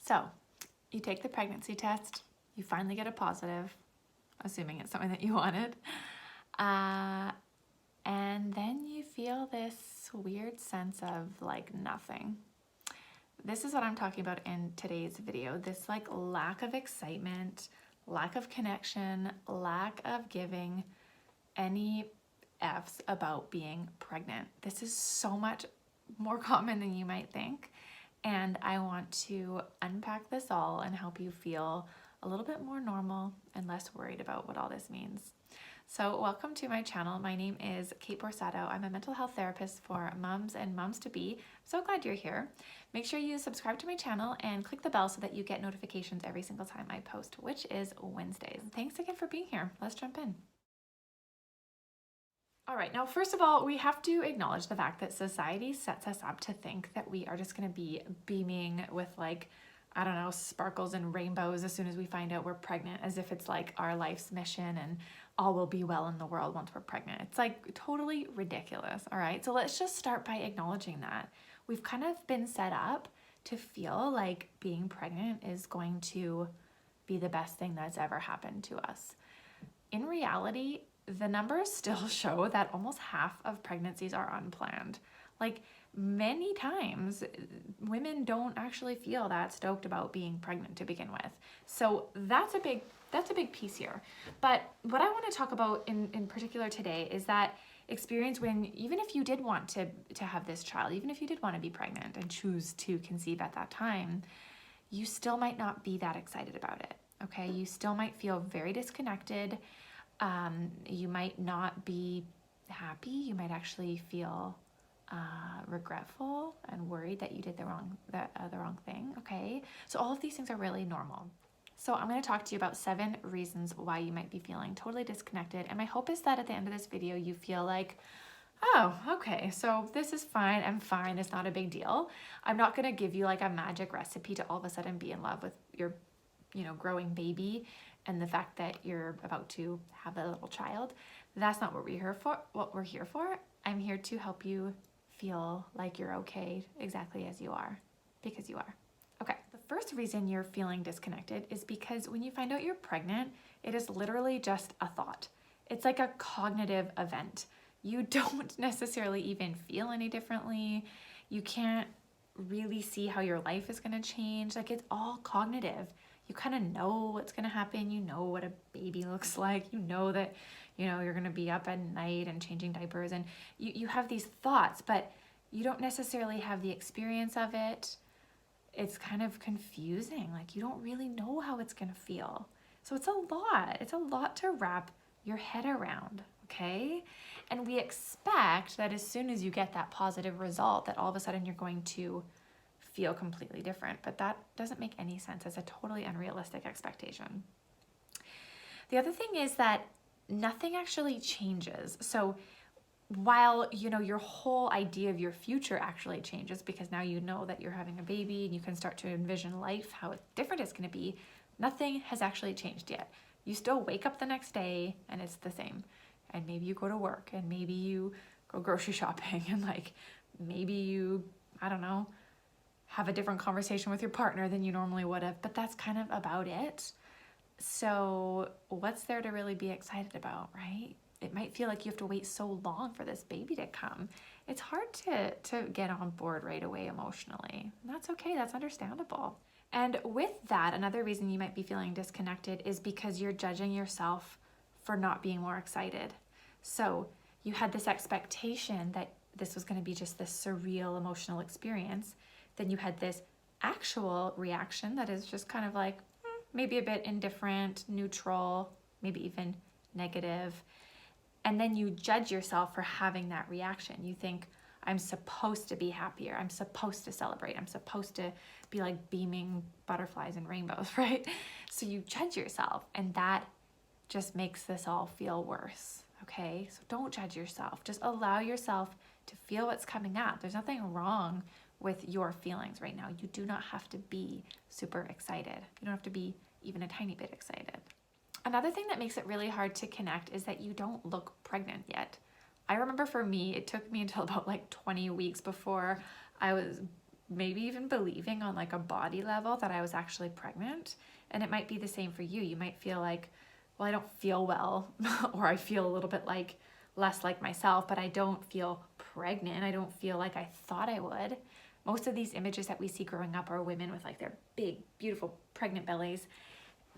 So you take the pregnancy test, you finally get a positive, assuming it's something that you wanted, and then you feel this weird sense of like nothing. This is what I'm talking about in today's video, this like lack of excitement, lack of connection, lack of giving any F's about being pregnant. This is so much more common than you might think. And I want to unpack this all and help you feel a little bit more normal and less worried about what all this means. So welcome to my channel. My name is Kate Borsato. I'm a mental health therapist for moms and moms-to-be. So glad you're here. Make sure you subscribe to my channel and click the bell so that you get notifications every single time I post, which is Wednesdays. Thanks again for being here. Let's jump in. All right, now first of all, we have to acknowledge the fact that society sets us up to think that we are just gonna be beaming with like, I don't know, sparkles and rainbows as soon as we find out we're pregnant, as if it's like our life's mission and all will be well in the world once we're pregnant. It's like totally ridiculous, all right? So let's just start by acknowledging that. We've kind of been set up to feel like being pregnant is going to be the best thing that's ever happened to us. In reality, the numbers still show that almost half of pregnancies are unplanned. Like many times, women don't actually feel that stoked about being pregnant to begin with. So that's a big piece here. But what I want to talk about in particular today is that experience when even if you did want to have this child, even if you did want to be pregnant and choose to conceive at that time, you still might not be that excited about it. Okay, you still might feel very disconnected. You might not be happy. You might actually feel regretful and worried that you did the wrong thing. Okay, so all of these things are really normal. So I'm going to talk to you about 7 reasons why you might be feeling totally disconnected. And my hope is that at the end of this video, you feel like, oh, okay, so this is fine. I'm fine. It's not a big deal. I'm not going to give you like a magic recipe to all of a sudden be in love with your, growing baby and the fact that you're about to have a little child. That's not what we're here for. I'm here to help you feel like you're okay exactly as you are, because you are. Okay, the first reason you're feeling disconnected is because when you find out you're pregnant, it is literally just a thought. It's like a cognitive event. You don't necessarily even feel any differently. You can't really see how your life is gonna change. Like it's all cognitive. You kind of know what's going to happen. You know what a baby looks like. You know that, you're going to be up at night and changing diapers, and you have these thoughts, but you don't necessarily have the experience of it. It's kind of confusing. Like you don't really know how it's going to feel. So it's a lot. It's a lot to wrap your head around, okay? And we expect that as soon as you get that positive result, that all of a sudden you're going to feel completely different, but that doesn't make any sense. It's a totally unrealistic expectation. The other thing is that nothing actually changes. So while your whole idea of your future actually changes, because now you know that you're having a baby and you can start to envision life, how different it's going to be, nothing has actually changed yet. You still wake up the next day and it's the same. And maybe you go to work, and maybe you go grocery shopping, and like maybe you, I don't know, have a different conversation with your partner than you normally would have, but that's kind of about it. So what's there to really be excited about, right? It might feel like you have to wait so long for this baby to come. It's hard to get on board right away emotionally. That's okay, that's understandable. And with that, another reason you might be feeling disconnected is because you're judging yourself for not being more excited. So you had this expectation that this was going to be just this surreal emotional experience. Then you had this actual reaction that is just kind of like maybe a bit indifferent, neutral, maybe even negative. And then you judge yourself for having that reaction. You think, I'm supposed to be happier. I'm supposed to celebrate. I'm supposed to be like beaming butterflies and rainbows, right? So you judge yourself, and that just makes this all feel worse, okay? So don't judge yourself. Just allow yourself to feel what's coming up. There's nothing wrong with your feelings right now. You do not have to be super excited. You don't have to be even a tiny bit excited. Another thing that makes it really hard to connect is that you don't look pregnant yet. I remember for me, it took me until about like 20 weeks before I was maybe even believing on like a body level that I was actually pregnant. And it might be the same for you. You might feel like, well, I don't feel well, or I feel a little bit like less like myself, but I don't feel pregnant. I don't feel like I thought I would. Most of these images that we see growing up are women with like their big, beautiful pregnant bellies.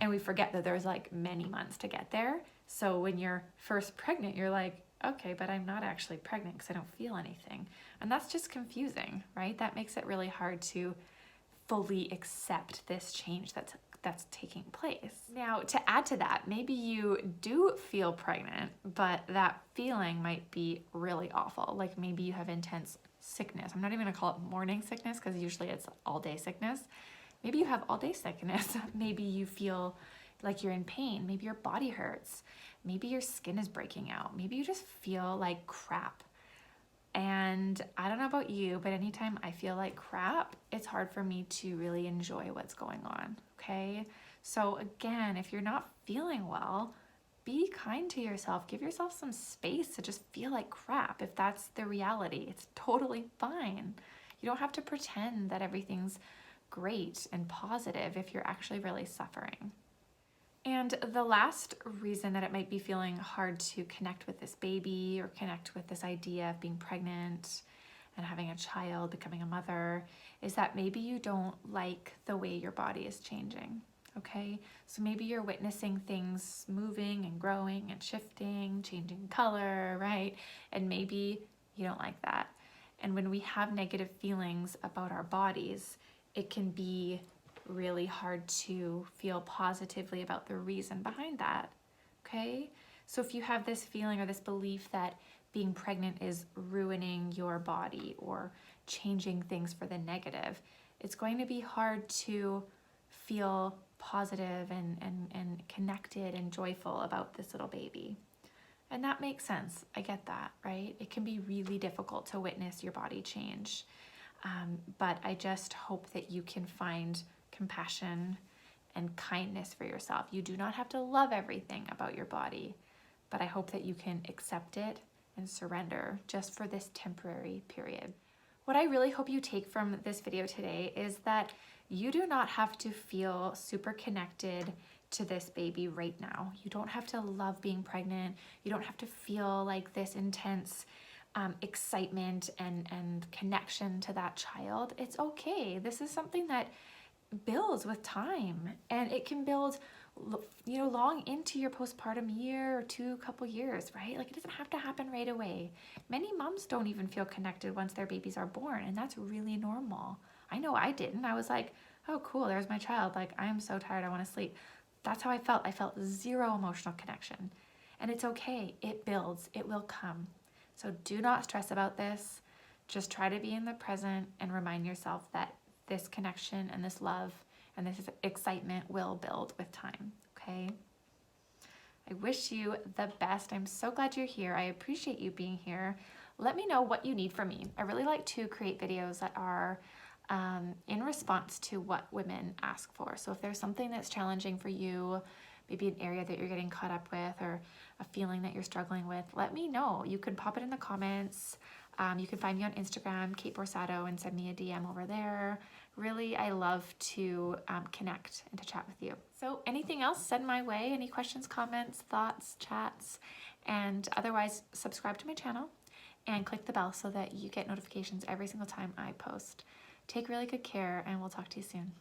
And we forget that there's like many months to get there. So when you're first pregnant, you're like, okay, but I'm not actually pregnant because I don't feel anything. And that's just confusing, right? That makes it really hard to fully accept this change that's taking place. Now, to add to that, maybe you do feel pregnant, but that feeling might be really awful. Like maybe you have intense sickness. I'm not even gonna call it morning sickness because usually it's all day sickness. Maybe you have all day sickness. Maybe you feel like you're in pain. Maybe your body hurts. Maybe your skin is breaking out. Maybe you just feel like crap. And I don't know about you, but anytime I feel like crap, it's hard for me to really enjoy what's going on, okay? So again, if you're not feeling well, be kind to yourself. Give yourself some space to just feel like crap. If that's the reality, it's totally fine. You don't have to pretend that everything's great and positive if you're actually really suffering. And the last reason that it might be feeling hard to connect with this baby or connect with this idea of being pregnant and having a child, becoming a mother, is that maybe you don't like the way your body is changing, okay? So maybe you're witnessing things moving and growing and shifting, changing color, right? And maybe you don't like that. And when we have negative feelings about our bodies, it can be really hard to feel positively about the reason behind that, okay? So if you have this feeling or this belief that being pregnant is ruining your body or changing things for the negative, it's going to be hard to feel positive and connected and joyful about this little baby. And that makes sense. I get that, right? It can be really difficult to witness your body change. But I just hope that you can find compassion and kindness for yourself. You do not have to love everything about your body, but I hope that you can accept it and surrender just for this temporary period. What I really hope you take from this video today is that you do not have to feel super connected to this baby right now. You don't have to love being pregnant. You don't have to feel like this intense excitement and connection to that child. It's okay. This is something that builds with time, and it can build, you know, long into your postpartum year or two, couple years, right? Like it doesn't have to happen right away. Many moms don't even feel connected once their babies are born, and that's really normal. I know I didn't. I was like, oh cool, there's my child. Like I'm so tired, I want to sleep. That's how I felt. I felt zero emotional connection, and it's okay. It builds. It will come. So do not stress about this. Just try to be in the present and remind yourself that this connection and this love and this excitement will build with time, okay? I wish you the best. I'm so glad you're here. I appreciate you being here. Let me know what you need from me. I really like to create videos that are in response to what women ask for. So if there's something that's challenging for you, maybe an area that you're getting caught up with or a feeling that you're struggling with, let me know. You can pop it in the comments. You can find me on Instagram, Kate Borsato, and send me a DM over there. Really, I love to connect and to chat with you. So anything else, send my way. Any questions, comments, thoughts, chats, and otherwise subscribe to my channel and click the bell so that you get notifications every single time I post. Take really good care, and we'll talk to you soon.